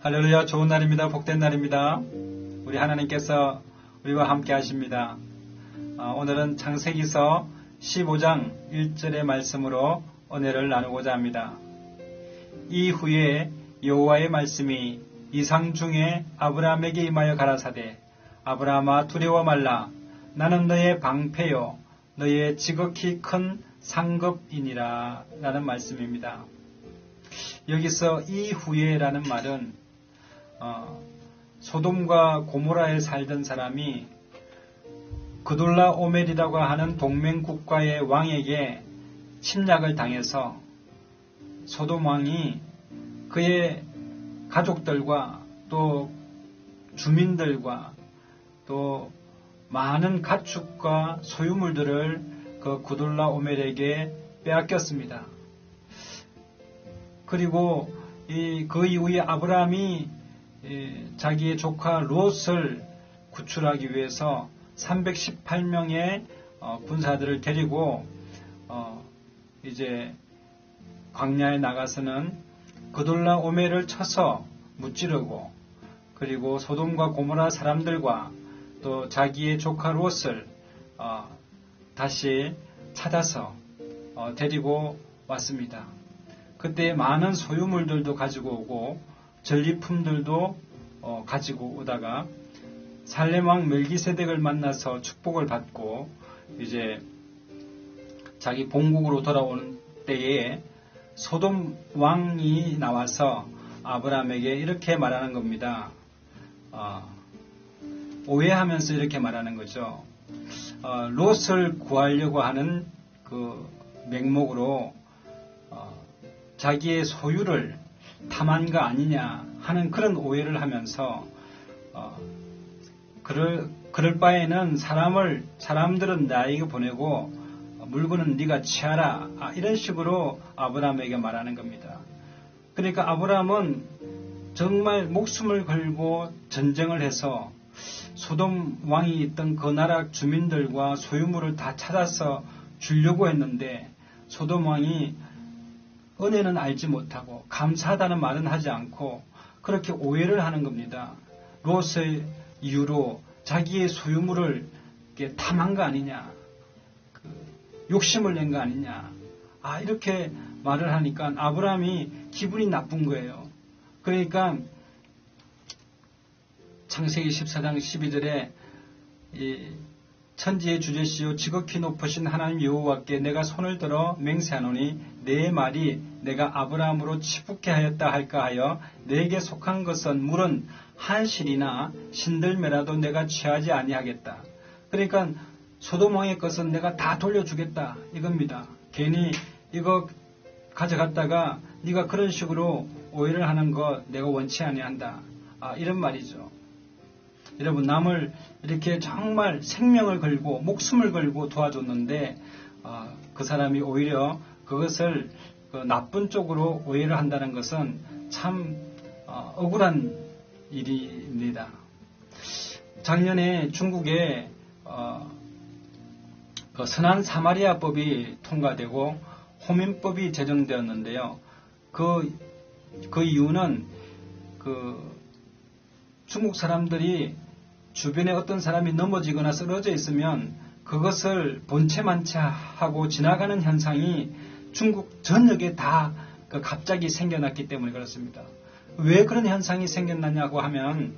할렐루야, 좋은 날입니다. 복된 날입니다. 우리 하나님께서 우리와 함께 하십니다. 오늘은 창세기서 15장 1절의 말씀으로 은혜를 나누고자 합니다. 이후에 여호와의 말씀이 이상 중에 아브라함에게 임하여 가라사대, 아브라함아 두려워 말라. 나는 너의 방패요 너의 지극히 큰 상급이니라 라는 말씀입니다. 여기서 이후에라는 말은 소돔과 고모라에 살던 사람이 그돌라 오멜이라고 하는 동맹국가의 왕에게 침략을 당해서 소돔 왕이 그의 가족들과 또 주민들과 또 많은 가축과 소유물들을 그 그돌라 오멜에게 빼앗겼습니다. 그리고 그 이후에 아브라함이 자기의 조카 롯을 구출하기 위해서 318명의 군사들을 데리고 이제 광야에 나가서는 그돌라 오멜을 쳐서 무찌르고, 그리고 소돔과 고모라 사람들과 또 자기의 조카 롯을 다시 찾아서 데리고 왔습니다. 그때 많은 소유물들도 가지고 오고 전리품들도 가지고 오다가 살렘왕 멜기세덱을 만나서 축복을 받고 이제 자기 본국으로 돌아오는 때에 소돔 왕이 나와서 아브라함에게 이렇게 말하는 겁니다. 오해하면서 이렇게 말하는 거죠. 롯을 구하려고 하는 그 명목으로 자기의 소유를 탐한 거 아니냐 하는 그런 오해를 하면서 그럴 바에는 사람들은 나에게 보내고 물건은 네가 취하라, 이런 식으로 아브라함에게 말하는 겁니다. 그러니까 아브라함은 정말 목숨을 걸고 전쟁을 해서 소돔 왕이 있던 그 나라 주민들과 소유물을 다 찾아서 주려고 했는데 소돔 왕이 은혜는 알지 못하고 감사하다는 말은 하지 않고 그렇게 오해를 하는 겁니다. 롯의 이유로 자기의 소유물을 탐한 거 아니냐, 욕심을 낸 거 아니냐, 이렇게 말을 하니까 아브라함이 기분이 나쁜 거예요. 그러니까 창세기 14장 12절에 천지의 주제시요 지극히 높으신 하나님 여호와께 내가 손을 들어 맹세하노니 내 말이 내가 아브라함으로 치북케 하였다 할까 하여 내게 속한 것은 물은 한 실이나 신들매라도 내가 취하지 아니하겠다. 그러니까 소돔 왕의 것은 내가 다 돌려주겠다 이겁니다. 괜히 이거 가져갔다가 네가 그런 식으로 오해를 하는 거 내가 원치 아니한다, 이런 말이죠. 여러분, 남을 이렇게 정말 생명을 걸고 목숨을 걸고 도와줬는데 그 사람이 오히려 그것을 나쁜 쪽으로 오해를 한다는 것은 참 억울한 일입니다. 작년에 중국에 그 선한 사마리아법이 통과되고 호민법이 제정되었는데요. 그 이유는 중국 사람들이 주변에 어떤 사람이 넘어지거나 쓰러져 있으면 그것을 본체만체하고 지나가는 현상이 중국 전역에 다 갑자기 생겨났기 때문에 그렇습니다. 왜 그런 현상이 생겨났냐고 하면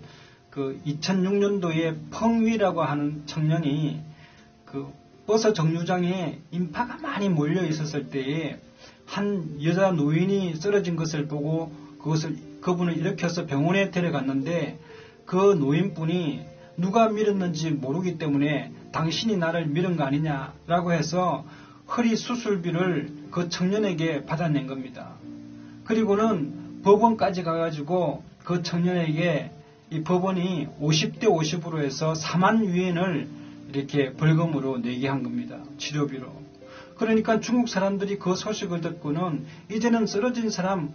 2006년도에 펑위라고 하는 청년이 버스 정류장에 인파가 많이 몰려 있었을 때에 한 여자 노인이 쓰러진 것을 보고 그분을 일으켜서 병원에 데려갔는데 그 노인분이 누가 밀었는지 모르기 때문에 당신이 나를 밀은 거 아니냐라고 해서 허리 수술비를 그 청년에게 받아낸 겁니다. 그리고는 법원까지 가가지고 그 청년에게 이 법원이 50대 50으로 해서 4만 위엔을 이렇게 벌금으로 내게 한 겁니다. 치료비로. 그러니까 중국 사람들이 그 소식을 듣고는 이제는 쓰러진 사람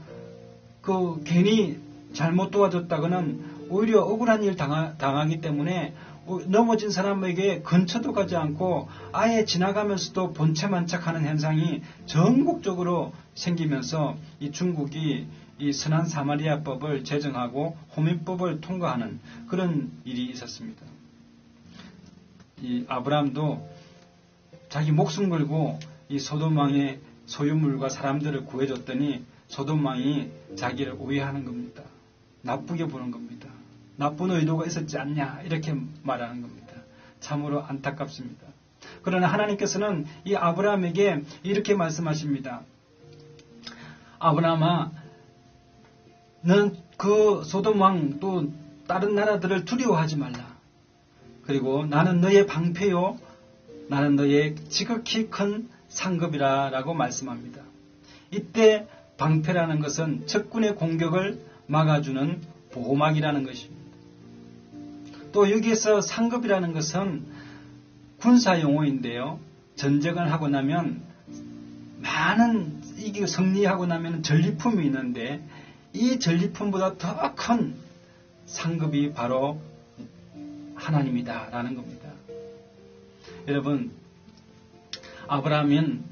괜히 잘못 도와줬다가는 오히려 억울한 일 당하기 때문에 넘어진 사람에게 근처도 가지 않고 아예 지나가면서도 본체만 척하는 현상이 전국적으로 생기면서 이 중국이 이 선한 사마리아법을 제정하고 호민법을 통과하는 그런 일이 있었습니다. 이 아브라함도 자기 목숨 걸고 이 소돔 왕의 소유물과 사람들을 구해줬더니 소돔 왕이 자기를 오해하는 겁니다. 나쁘게 보는 겁니다. 나쁜 의도가 있었지 않냐 이렇게 말하는 겁니다. 참으로 안타깝습니다. 그러나 하나님께서는 이 아브라함에게 이렇게 말씀하십니다. 아브라함아, 너는 그 소돔 왕 또 다른 나라들을 두려워하지 말라. 그리고 나는 너의 방패요, 나는 너의 지극히 큰 상급이라 라고 말씀합니다. 이때 방패라는 것은 적군의 공격을 막아주는 보호막이라는 것입니다. 또 여기에서 상급이라는 것은 군사용어인데요. 전쟁을 하고 나면 많은 이게 승리하고 나면 전리품이 있는데 이 전리품보다 더 큰 상급이 바로 하나님이다 라는 겁니다. 여러분, 아브라함은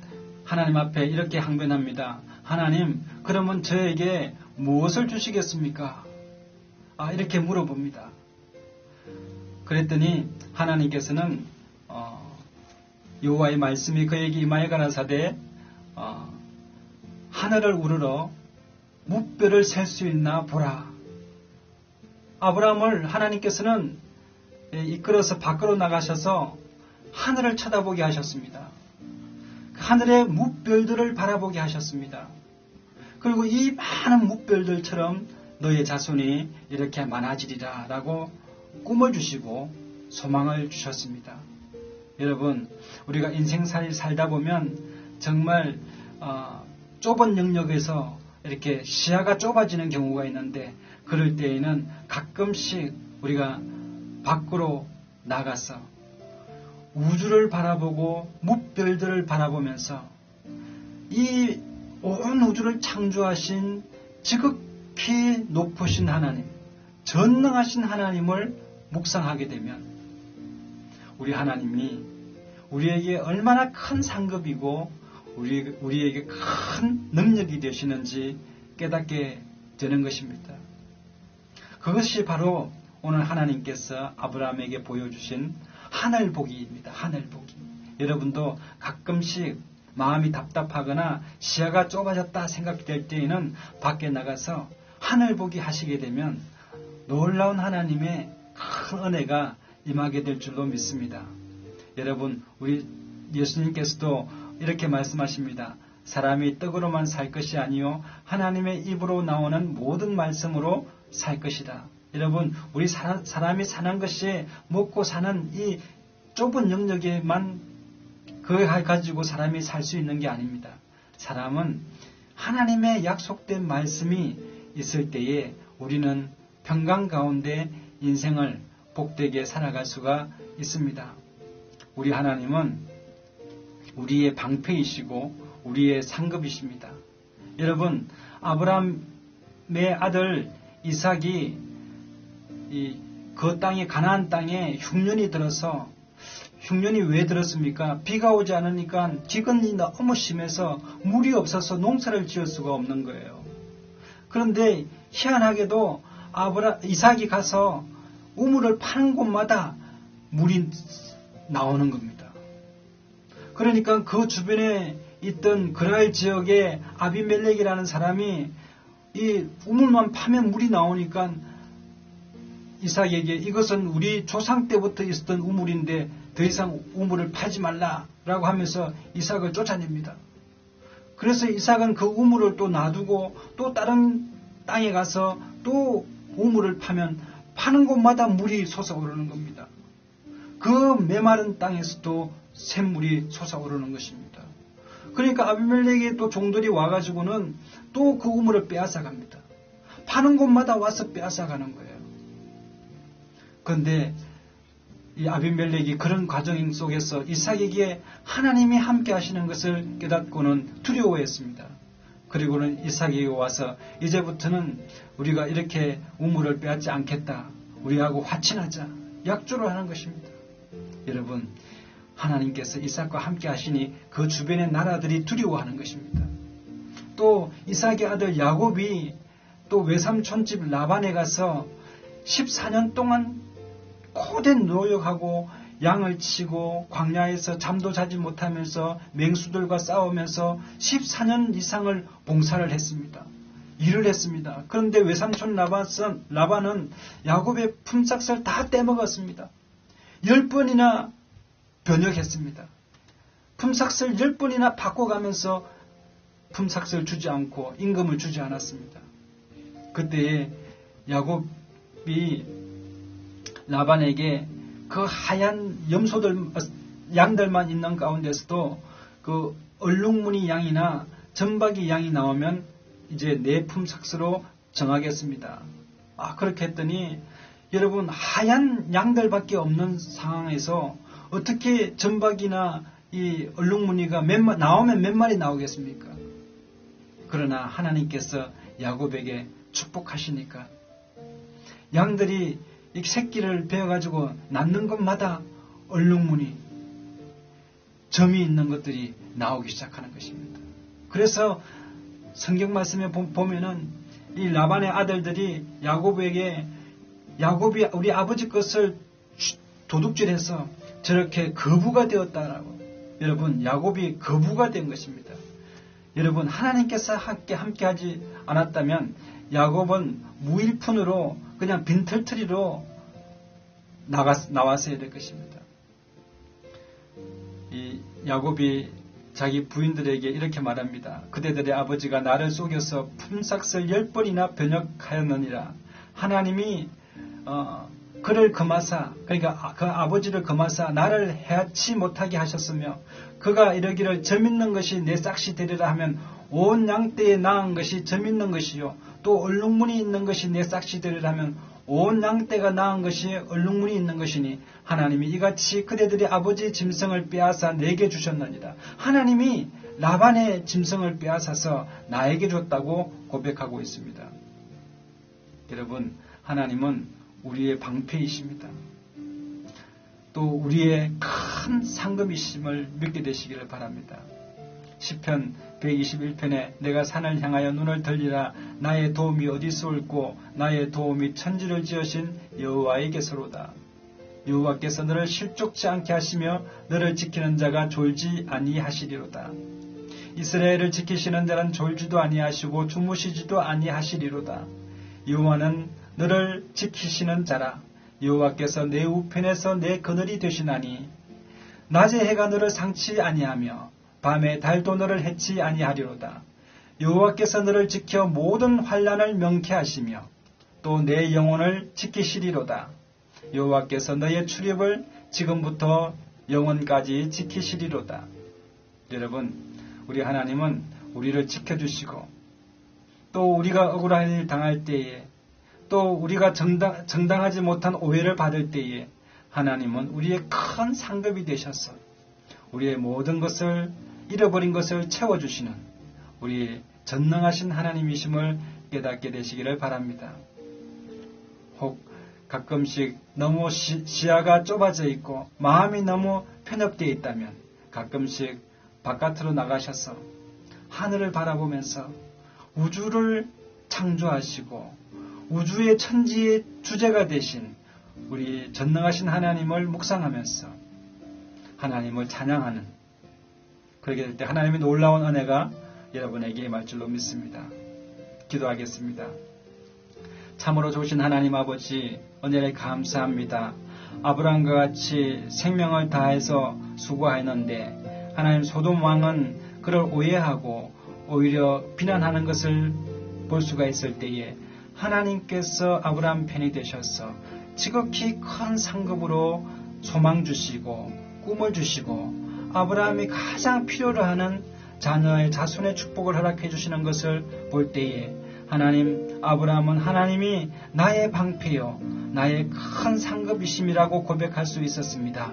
하나님 앞에 이렇게 항변합니다. 하나님, 그러면 저에게 무엇을 주시겠습니까? 이렇게 물어봅니다. 그랬더니 하나님께서는 여호와의 말씀이 그에게 임하여 가라사대 하늘을 우러러 무뼈를 셀 수 있나 보라. 아브라함을 하나님께서는 이끌어서 밖으로 나가셔서 하늘을 쳐다보게 하셨습니다. 하늘의 무별들을 바라보게 하셨습니다. 그리고 이 많은 무별들처럼 너의 자손이 이렇게 많아지리라 라고 꿈을 주시고 소망을 주셨습니다. 여러분, 우리가 인생살이 살다 보면 정말 좁은 영역에서 이렇게 시야가 좁아지는 경우가 있는데 그럴 때에는 가끔씩 우리가 밖으로 나가서 우주를 바라보고 무별들을 바라보면서 이 온 우주를 창조하신 지극히 높으신 하나님, 전능하신 하나님을 묵상하게 되면 우리 하나님이 우리에게 얼마나 큰 상급이고 우리에게 큰 능력이 되시는지 깨닫게 되는 것입니다. 그것이 바로 오늘 하나님께서 아브라함에게 보여주신 하늘보기입니다. 하늘보기. 여러분도 가끔씩 마음이 답답하거나 시야가 좁아졌다 생각될 때에는 밖에 나가서 하늘보기 하시게 되면 놀라운 하나님의 큰 은혜가 임하게 될 줄로 믿습니다. 여러분, 우리 예수님께서도 이렇게 말씀하십니다. 사람이 떡으로만 살 것이 아니요 하나님의 입으로 나오는 모든 말씀으로 살 것이다. 여러분, 우리 사람이 사는 것이 먹고 사는 이 좁은 영역에만 그걸 가지고 사람이 살 수 있는 게 아닙니다. 사람은 하나님의 약속된 말씀이 있을 때에 우리는 평강 가운데 인생을 복되게 살아갈 수가 있습니다. 우리 하나님은 우리의 방패이시고 우리의 상급이십니다. 여러분, 아브라함의 아들 이삭이 그 땅에 가나안 땅에 흉년이 들어서 흉년이 왜 들었습니까? 비가 오지 않으니까 기근이 너무 심해서 물이 없어서 농사를 지을 수가 없는 거예요. 그런데 희한하게도 이삭이 가서 우물을 파는 곳마다 물이 나오는 겁니다. 그러니까 그 주변에 있던 그랄 지역의 아비멜렉이라는 사람이 이 우물만 파면 물이 나오니까 이삭에게 이것은 우리 조상 때부터 있었던 우물인데 더 이상 우물을 파지 말라라고 하면서 이삭을 쫓아냅니다. 그래서 이삭은 그 우물을 또 놔두고 또 다른 땅에 가서 또 우물을 파면 파는 곳마다 물이 솟아오르는 겁니다. 그 메마른 땅에서도 샘물이 솟아오르는 것입니다. 그러니까 아비멜렉의 또 종들이 와가지고는 또 그 우물을 빼앗아갑니다. 파는 곳마다 와서 빼앗아가는 거예요. 그런데 이 아비멜렉이 그런 과정 속에서 이삭에게 하나님이 함께 하시는 것을 깨닫고는 두려워했습니다. 그리고는 이삭에게 와서 이제부터는 우리가 이렇게 우물을 빼앗지 않겠다. 우리하고 화친하자. 약조를 하는 것입니다. 여러분, 하나님께서 이삭과 함께 하시니 그 주변의 나라들이 두려워하는 것입니다. 또 이삭의 아들 야곱이 또 외삼촌 집 라반에 가서 14년 동안 고된 노력하고 양을 치고 광야에서 잠도 자지 못하면서 맹수들과 싸우면서 14년 이상을 봉사를 했습니다. 일을 했습니다. 그런데 외삼촌 라반은 야곱의 품삯을 다 떼먹었습니다. 10번이나 변역했습니다. 품삯을 10번이나 바꿔가면서 품삯을 주지 않고 임금을 주지 않았습니다. 그때에 야곱이 라반에게 그 하얀 양들만 있는 가운데서도 그 얼룩무늬 양이나 점박이 양이 나오면 이제 내 품삯으로 정하겠습니다. 그렇게 했더니 여러분, 하얀 양들밖에 없는 상황에서 어떻게 점박이나 이 얼룩무늬가 나오면 몇 마리 나오겠습니까? 그러나 하나님께서 야곱에게 축복하시니까 양들이 이 새끼를 베어가지고 낳는 것마다 얼룩무늬, 점이 있는 것들이 나오기 시작하는 것입니다. 그래서 성경 말씀에 보면은 이 라반의 아들들이 야곱이 우리 아버지 것을 도둑질해서 저렇게 거부가 되었다라고. 여러분, 야곱이 거부가 된 것입니다. 여러분, 하나님께서 함께하지 않았다면 야곱은 무일푼으로 그냥 빈털터리로 나왔어야 될 것입니다. 이 야곱이 자기 부인들에게 이렇게 말합니다. 그대들의 아버지가 나를 속여서 품삯을 10번이나 변역하였느니라. 하나님이 그를 금하사, 그러니까 그 아버지를 금하사 나를 해하지 못하게 하셨으며, 그가 이러기를 점 있는 것이 내 싹시 되리라 하면 온 양떼에 나은 것이 점 있는 것이요, 또 얼룩무늬 있는 것이 내 싹시 되리라 하면 온 양떼가 나은 것이 얼룩무늬 있는 것이니 하나님이 이같이 그대들의 아버지의 짐승을 빼앗아 내게 주셨느니라. 하나님이 라반의 짐승을 빼앗아서 나에게 줬다고 고백하고 있습니다. 여러분, 하나님은 우리의 방패이십니다. 또 우리의 큰 상급이심을 믿게 되시기를 바랍니다. 시편 121편에 내가 산을 향하여 눈을 들리라. 나의 도움이 어디서 올고 나의 도움이 천지를 지으신 여호와에게서로다. 여호와께서 너를 실족지 않게 하시며 너를 지키는 자가 졸지 아니하시리로다. 이스라엘을 지키시는 자는 졸지도 아니하시고 주무시지도 아니하시리로다. 여호와는 너를 지키시는 자라. 여호와께서 내 우편에서 내 그늘이 되시나니 낮에 해가 너를 상치 아니하며 밤에 달도 너를 해치 아니하리로다. 여호와께서 너를 지켜 모든 환난을 명쾌하시며 또 내 영혼을 지키시리로다. 여호와께서 너의 출입을 지금부터 영원까지 지키시리로다. 여러분, 우리 하나님은 우리를 지켜주시고 또 우리가 억울한 일 당할 때에 또 우리가 정당하지 못한 오해를 받을 때에 하나님은 우리의 큰 상급이 되셔서 우리의 모든 것을 잃어버린 것을 채워주시는 우리 전능하신 하나님이심을 깨닫게 되시기를 바랍니다. 혹 가끔씩 너무 시야가 좁아져 있고 마음이 너무 편협되어 있다면 가끔씩 바깥으로 나가셔서 하늘을 바라보면서 우주를 창조하시고 우주의 천지의 주제가 되신 우리 전능하신 하나님을 묵상하면서 하나님을 찬양하는, 그렇게 될 때 하나님의 놀라운 은혜가 여러분에게 임할 줄로 믿습니다. 기도하겠습니다. 참으로 좋으신 하나님 아버지, 은혜를 감사합니다. 아브라함과 같이 생명을 다해서 수고하였는데 하나님 소돔 왕은 그를 오해하고 오히려 비난하는 것을 볼 수가 있을 때에 하나님께서 아브라함 편이 되셔서 지극히 큰 상급으로 소망 주시고 꿈을 주시고 아브라함이 가장 필요로 하는 자녀의 자손의 축복을 허락해 주시는 것을 볼 때에 하나님, 아브라함은 하나님이 나의 방패요 나의 큰 상급이심이라고 고백할 수 있었습니다.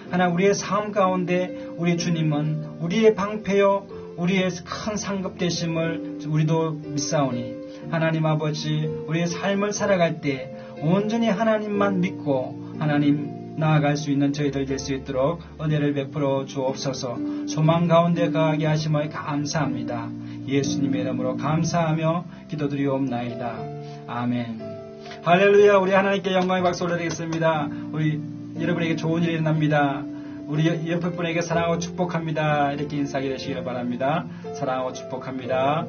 하나님, 우리의 삶 가운데 우리 주님은 우리의 방패요 우리의 큰 상급 되심을 우리도 믿사오니 하나님 아버지, 우리의 삶을 살아갈 때 온전히 하나님만 믿고 하나님 나아갈 수 있는 저희들 될 수 있도록 은혜를 베풀어 주옵소서. 소망 가운데 거하게 하심을 감사합니다. 예수님의 이름으로 감사하며 기도드리옵나이다. 아멘. 할렐루야. 우리 하나님께 영광의 박수 올려드리겠습니다. 우리 여러분에게 좋은 일이 일어납니다. 우리 옆에 분에게 사랑하고 축복합니다. 이렇게 인사하게 되시기를 바랍니다. 사랑하고 축복합니다.